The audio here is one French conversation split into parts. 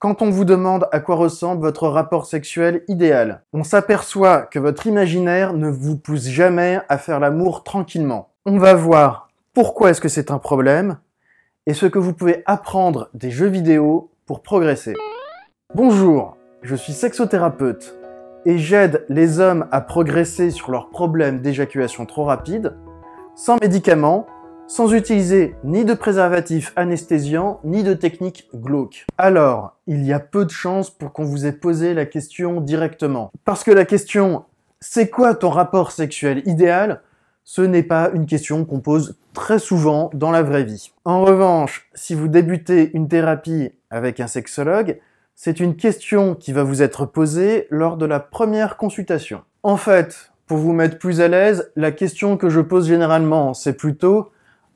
Quand on vous demande à quoi ressemble votre rapport sexuel idéal, on s'aperçoit que votre imaginaire ne vous pousse jamais à faire l'amour tranquillement. On va voir pourquoi est-ce que c'est un problème et ce que vous pouvez apprendre des jeux vidéo pour progresser. Bonjour, je suis sexothérapeute et j'aide les hommes à progresser sur leurs problèmes d'éjaculation trop rapide, sans médicaments, sans utiliser ni de préservatif anesthésiant, ni de technique glauque. Alors, il y a peu de chances pour qu'on vous ait posé la question directement. Parce que la question « c'est quoi ton rapport sexuel idéal ?» ce n'est pas une question qu'on pose très souvent dans la vraie vie. En revanche, si vous débutez une thérapie avec un sexologue, c'est une question qui va vous être posée lors de la première consultation. En fait, pour vous mettre plus à l'aise, la question que je pose généralement, c'est plutôt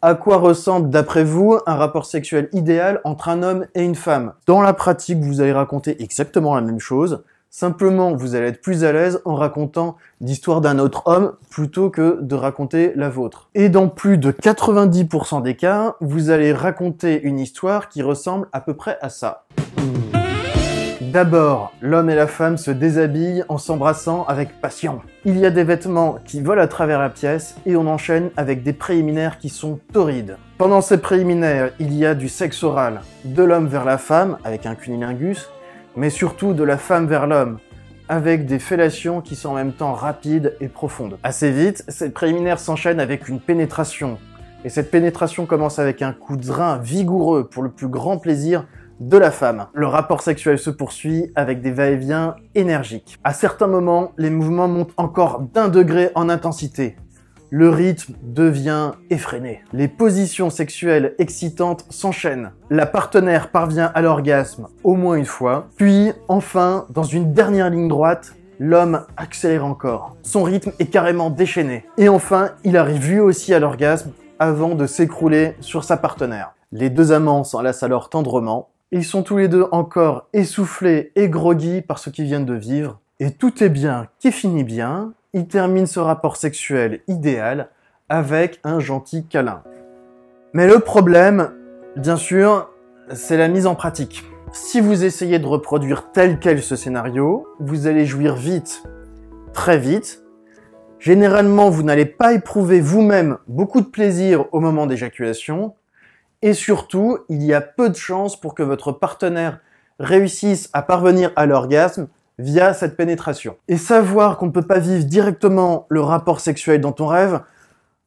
à quoi ressemble, d'après vous, un rapport sexuel idéal entre un homme et une femme? Dans la pratique, vous allez raconter exactement la même chose. Simplement, vous allez être plus à l'aise en racontant l'histoire d'un autre homme plutôt que de raconter la vôtre. Et dans plus de 90% des cas, vous allez raconter une histoire qui ressemble à peu près à ça. D'abord, l'homme et la femme se déshabillent en s'embrassant avec passion. Il y a des vêtements qui volent à travers la pièce et on enchaîne avec des préliminaires qui sont torrides. Pendant ces préliminaires, il y a du sexe oral, de l'homme vers la femme avec un cunnilingus, mais surtout de la femme vers l'homme, avec des fellations qui sont en même temps rapides et profondes. Assez vite, ces préliminaires s'enchaînent avec une pénétration. Et cette pénétration commence avec un coup de rein vigoureux pour le plus grand plaisir de la femme. Le rapport sexuel se poursuit avec des va-et-vient énergiques. À certains moments, les mouvements montent encore d'1 degré en intensité. Le rythme devient effréné. Les positions sexuelles excitantes s'enchaînent. La partenaire parvient à l'orgasme au moins une fois. Puis, enfin, dans une dernière ligne droite, l'homme accélère encore. Son rythme est carrément déchaîné. Et enfin, il arrive lui aussi à l'orgasme avant de s'écrouler sur sa partenaire. Les deux amants s'enlacent alors tendrement. Ils sont tous les deux encore essoufflés et groggy par ce qu'ils viennent de vivre. Et tout est bien qui finit bien. Ils terminent ce rapport sexuel idéal avec un gentil câlin. Mais le problème, bien sûr, c'est la mise en pratique. Si vous essayez de reproduire tel quel ce scénario, vous allez jouir vite, très vite. Généralement, vous n'allez pas éprouver vous-même beaucoup de plaisir au moment d'éjaculation. Et surtout, il y a peu de chances pour que votre partenaire réussisse à parvenir à l'orgasme via cette pénétration. Et savoir qu'on ne peut pas vivre directement le rapport sexuel dans ton rêve,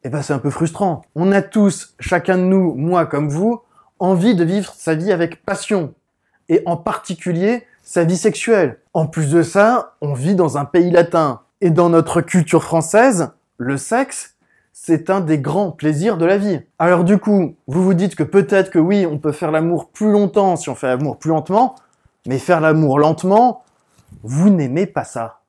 eh ben c'est un peu frustrant. On a tous, chacun de nous, moi comme vous, envie de vivre sa vie avec passion. Et en particulier, sa vie sexuelle. En plus de ça, on vit dans un pays latin. Et dans notre culture française, le sexe, c'est un des grands plaisirs de la vie. Alors du coup, vous vous dites que peut-être que oui, on peut faire l'amour plus longtemps si on fait l'amour plus lentement, mais faire l'amour lentement, vous n'aimez pas ça.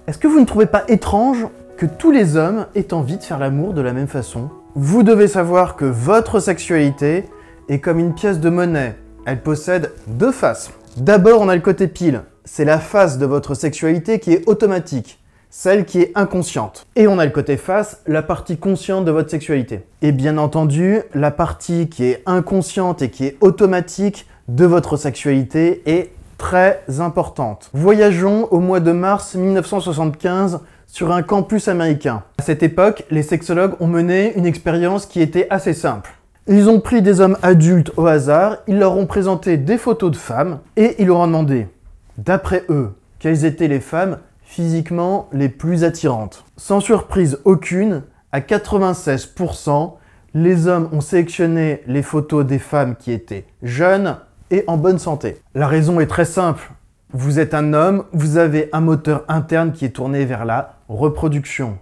Est-ce que vous ne trouvez pas étrange que tous les hommes aient envie de faire l'amour de la même façon? Vous devez savoir que votre sexualité est comme une pièce de monnaie. Elle possède deux faces. D'abord, on a le côté pile. C'est la face de votre sexualité qui est automatique. Celle qui est inconsciente. Et on a le côté face, la partie consciente de votre sexualité. Et bien entendu, la partie qui est inconsciente et qui est automatique de votre sexualité est très importante. Voyageons au mois de mars 1975 sur un campus américain. À cette époque, les sexologues ont mené une expérience qui était assez simple. Ils ont pris des hommes adultes au hasard, ils leur ont présenté des photos de femmes et ils leur ont demandé, d'après eux, quelles étaient les femmes physiquement les plus attirantes. Sans surprise aucune, à 96%, les hommes ont sélectionné les photos des femmes qui étaient jeunes et en bonne santé. La raison est très simple. Vous êtes un homme, vous avez un moteur interne qui est tourné vers la reproduction.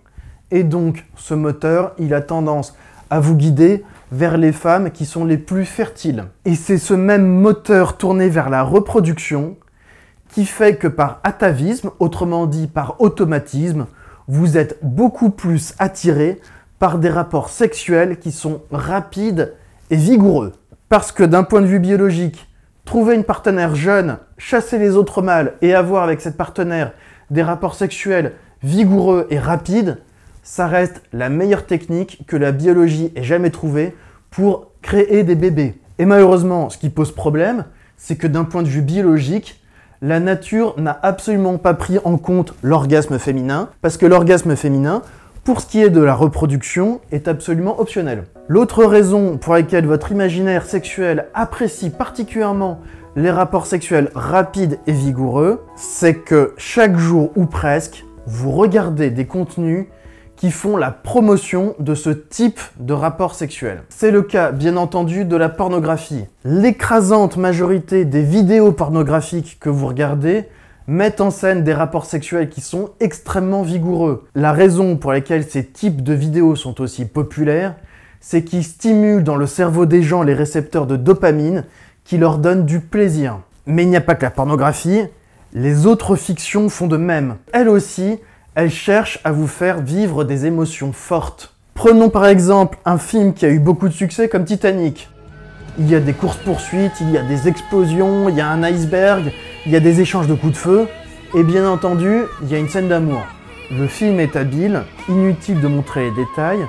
Et donc, ce moteur, il a tendance à vous guider vers les femmes qui sont les plus fertiles. Et c'est ce même moteur tourné vers la reproduction qui fait que par atavisme, autrement dit par automatisme, vous êtes beaucoup plus attiré par des rapports sexuels qui sont rapides et vigoureux. Parce que d'un point de vue biologique, trouver une partenaire jeune, chasser les autres mâles et avoir avec cette partenaire des rapports sexuels vigoureux et rapides, ça reste la meilleure technique que la biologie ait jamais trouvée pour créer des bébés. Et malheureusement, ce qui pose problème, c'est que d'un point de vue biologique, la nature n'a absolument pas pris en compte l'orgasme féminin, parce que l'orgasme féminin, pour ce qui est de la reproduction, est absolument optionnel. L'autre raison pour laquelle votre imaginaire sexuel apprécie particulièrement les rapports sexuels rapides et vigoureux, c'est que chaque jour ou presque, vous regardez des contenus qui font la promotion de ce type de rapport sexuel. C'est le cas, bien entendu, de la pornographie. L'écrasante majorité des vidéos pornographiques que vous regardez mettent en scène des rapports sexuels qui sont extrêmement vigoureux. La raison pour laquelle ces types de vidéos sont aussi populaires, c'est qu'ils stimulent dans le cerveau des gens les récepteurs de dopamine qui leur donnent du plaisir. Mais il n'y a pas que la pornographie, les autres fictions font de même. Elles aussi, elles cherchent à vous faire vivre des émotions fortes. Prenons par exemple un film qui a eu beaucoup de succès comme Titanic. Il y a des courses-poursuites, il y a des explosions, il y a un iceberg, il y a des échanges de coups de feu, et bien entendu, il y a une scène d'amour. Le film est habile, inutile de montrer les détails,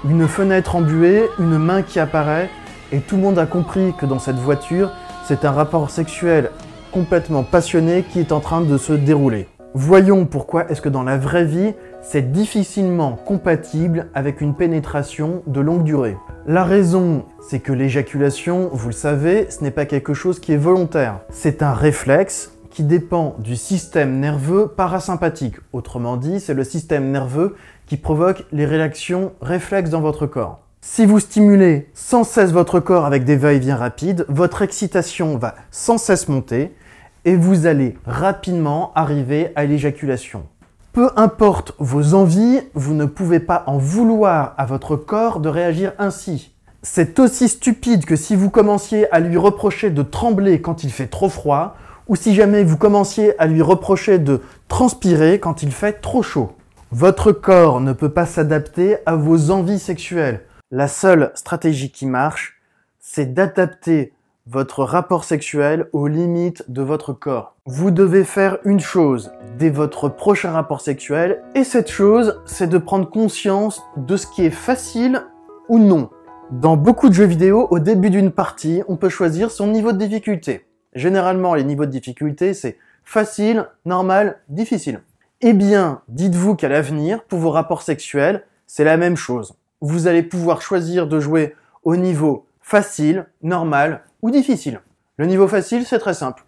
une fenêtre embuée, une main qui apparaît, et tout le monde a compris que dans cette voiture, c'est un rapport sexuel complètement passionné qui est en train de se dérouler. Voyons pourquoi est-ce que dans la vraie vie, c'est difficilement compatible avec une pénétration de longue durée. La raison, c'est que l'éjaculation, vous le savez, ce n'est pas quelque chose qui est volontaire. C'est un réflexe qui dépend du système nerveux parasympathique. Autrement dit, c'est le système nerveux qui provoque les réactions réflexes dans votre corps. Si vous stimulez sans cesse votre corps avec des va-et-vient rapides, votre excitation va sans cesse monter et vous allez rapidement arriver à l'éjaculation. Peu importe vos envies, vous ne pouvez pas en vouloir à votre corps de réagir ainsi. C'est aussi stupide que si vous commenciez à lui reprocher de trembler quand il fait trop froid, ou si jamais vous commenciez à lui reprocher de transpirer quand il fait trop chaud. Votre corps ne peut pas s'adapter à vos envies sexuelles. La seule stratégie qui marche, c'est d'adapter votre rapport sexuel aux limites de votre corps. Vous devez faire une chose dès votre prochain rapport sexuel, et cette chose, c'est de prendre conscience de ce qui est facile ou non. Dans beaucoup de jeux vidéo, au début d'une partie, on peut choisir son niveau de difficulté. Généralement, les niveaux de difficulté, c'est facile, normal, difficile. Eh bien, dites-vous qu'à l'avenir, pour vos rapports sexuels, c'est la même chose. Vous allez pouvoir choisir de jouer au niveau facile, normal ou difficile. Le niveau facile, c'est très simple.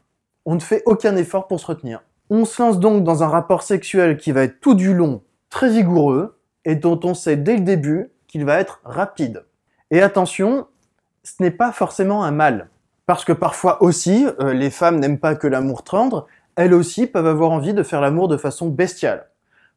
On ne fait aucun effort pour se retenir. On se lance donc dans un rapport sexuel qui va être tout du long très vigoureux et dont on sait dès le début qu'il va être rapide. Et attention, ce n'est pas forcément un mal. Parce que parfois aussi, les femmes n'aiment pas que l'amour tendre, elles aussi peuvent avoir envie de faire l'amour de façon bestiale.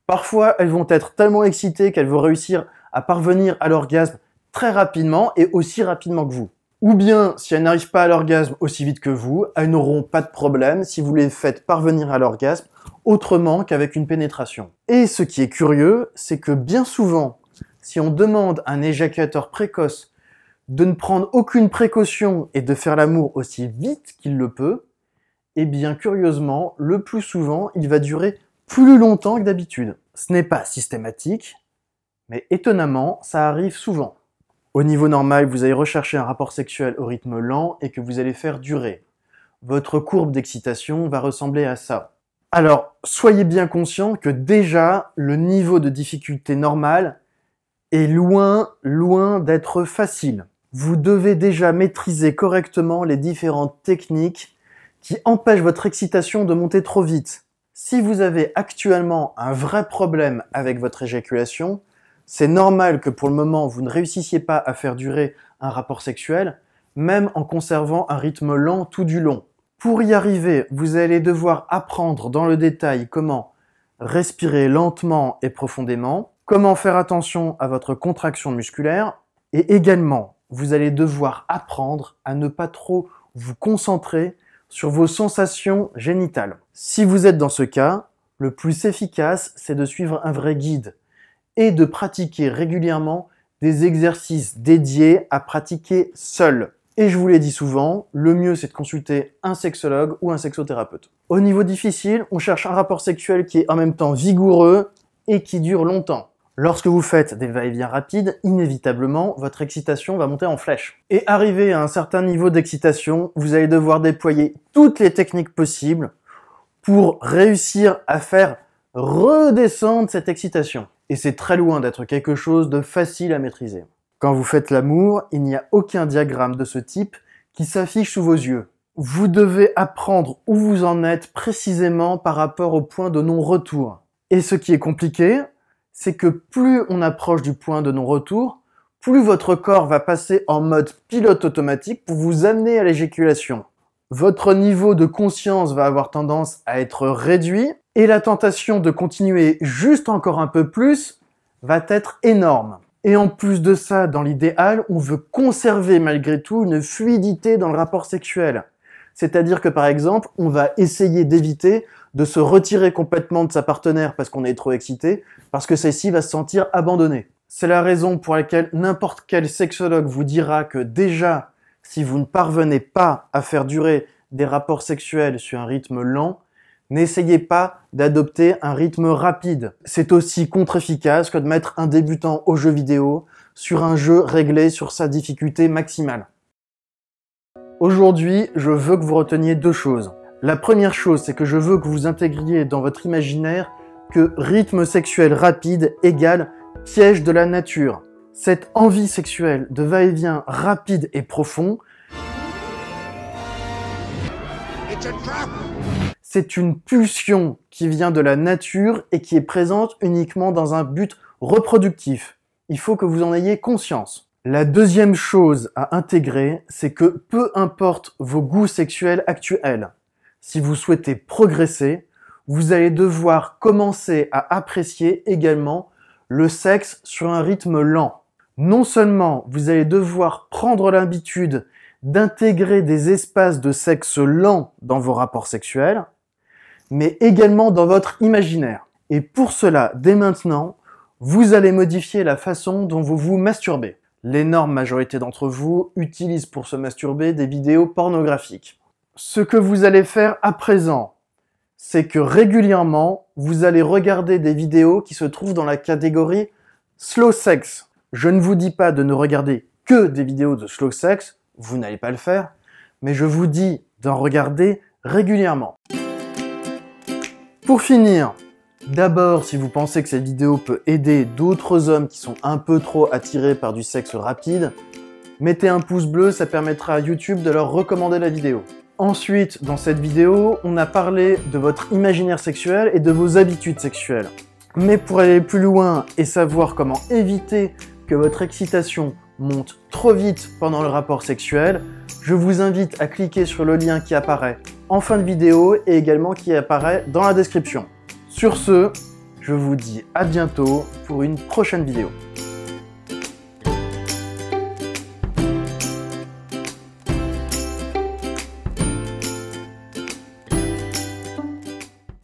Parfois, elles vont être tellement excitées qu'elles vont réussir à parvenir à l'orgasme très rapidement et aussi rapidement que vous. Ou bien, si elles n'arrivent pas à l'orgasme aussi vite que vous, elles n'auront pas de problème si vous les faites parvenir à l'orgasme autrement qu'avec une pénétration. Et ce qui est curieux, c'est que bien souvent, si on demande à un éjaculateur précoce de ne prendre aucune précaution et de faire l'amour aussi vite qu'il le peut, eh bien curieusement, le plus souvent, il va durer plus longtemps que d'habitude. Ce n'est pas systématique, mais étonnamment, ça arrive souvent. Au niveau normal, vous allez rechercher un rapport sexuel au rythme lent et que vous allez faire durer. Votre courbe d'excitation va ressembler à ça. Alors, soyez bien conscient que déjà, le niveau de difficulté normal est loin d'être facile. Vous devez déjà maîtriser correctement les différentes techniques qui empêchent votre excitation de monter trop vite. Si vous avez actuellement un vrai problème avec votre éjaculation, c'est normal que pour le moment, vous ne réussissiez pas à faire durer un rapport sexuel, même en conservant un rythme lent tout du long. Pour y arriver, vous allez devoir apprendre dans le détail comment respirer lentement et profondément, comment faire attention à votre contraction musculaire, et également, vous allez devoir apprendre à ne pas trop vous concentrer sur vos sensations génitales. Si vous êtes dans ce cas, le plus efficace, c'est de suivre un vrai guide et de pratiquer régulièrement des exercices dédiés à pratiquer seul. Et je vous l'ai dit souvent, le mieux c'est de consulter un sexologue ou un sexothérapeute. Au niveau difficile, on cherche un rapport sexuel qui est en même temps vigoureux et qui dure longtemps. Lorsque vous faites des va-et-vient rapides, inévitablement, votre excitation va monter en flèche. Et arrivé à un certain niveau d'excitation, vous allez devoir déployer toutes les techniques possibles pour réussir à faire redescendre cette excitation. Et c'est très loin d'être quelque chose de facile à maîtriser. Quand vous faites l'amour, il n'y a aucun diagramme de ce type qui s'affiche sous vos yeux. Vous devez apprendre où vous en êtes précisément par rapport au point de non-retour. Et ce qui est compliqué, c'est que plus on approche du point de non-retour, plus votre corps va passer en mode pilote automatique pour vous amener à l'éjaculation. Votre niveau de conscience va avoir tendance à être réduit et la tentation de continuer juste encore un peu plus va être énorme. Et en plus de ça, dans l'idéal, on veut conserver malgré tout une fluidité dans le rapport sexuel. C'est-à-dire que par exemple, on va essayer d'éviter de se retirer complètement de sa partenaire parce qu'on est trop excité, parce que celle-ci va se sentir abandonnée. C'est la raison pour laquelle n'importe quel sexologue vous dira que déjà, si vous ne parvenez pas à faire durer des rapports sexuels sur un rythme lent, n'essayez pas d'adopter un rythme rapide. C'est aussi contre-efficace que de mettre un débutant au jeu vidéo sur un jeu réglé sur sa difficulté maximale. Aujourd'hui, je veux que vous reteniez deux choses. La première chose, c'est que je veux que vous intégriez dans votre imaginaire que rythme sexuel rapide égale piège de la nature. Cette envie sexuelle de va-et-vient rapide et profond, c'est une pulsion qui vient de la nature et qui est présente uniquement dans un but reproductif. Il faut que vous en ayez conscience. La deuxième chose à intégrer, c'est que peu importe vos goûts sexuels actuels, si vous souhaitez progresser, vous allez devoir commencer à apprécier également le sexe sur un rythme lent. Non seulement vous allez devoir prendre l'habitude d'intégrer des espaces de sexe lent dans vos rapports sexuels, mais également dans votre imaginaire. Et pour cela, dès maintenant, vous allez modifier la façon dont vous vous masturbez. L'énorme majorité d'entre vous utilisent pour se masturber des vidéos pornographiques. Ce que vous allez faire à présent, c'est que régulièrement, vous allez regarder des vidéos qui se trouvent dans la catégorie slow sex. Je ne vous dis pas de ne regarder que des vidéos de slow sex, vous n'allez pas le faire, mais je vous dis d'en regarder régulièrement. Pour finir, d'abord, si vous pensez que cette vidéo peut aider d'autres hommes qui sont un peu trop attirés par du sexe rapide, mettez un pouce bleu, ça permettra à YouTube de leur recommander la vidéo. Ensuite, dans cette vidéo, on a parlé de votre imaginaire sexuel et de vos habitudes sexuelles. Mais pour aller plus loin et savoir comment éviter que votre excitation monte trop vite pendant le rapport sexuel, je vous invite à cliquer sur le lien qui apparaît en fin de vidéo et également qui apparaît dans la description. Sur ce, je vous dis à bientôt pour une prochaine vidéo.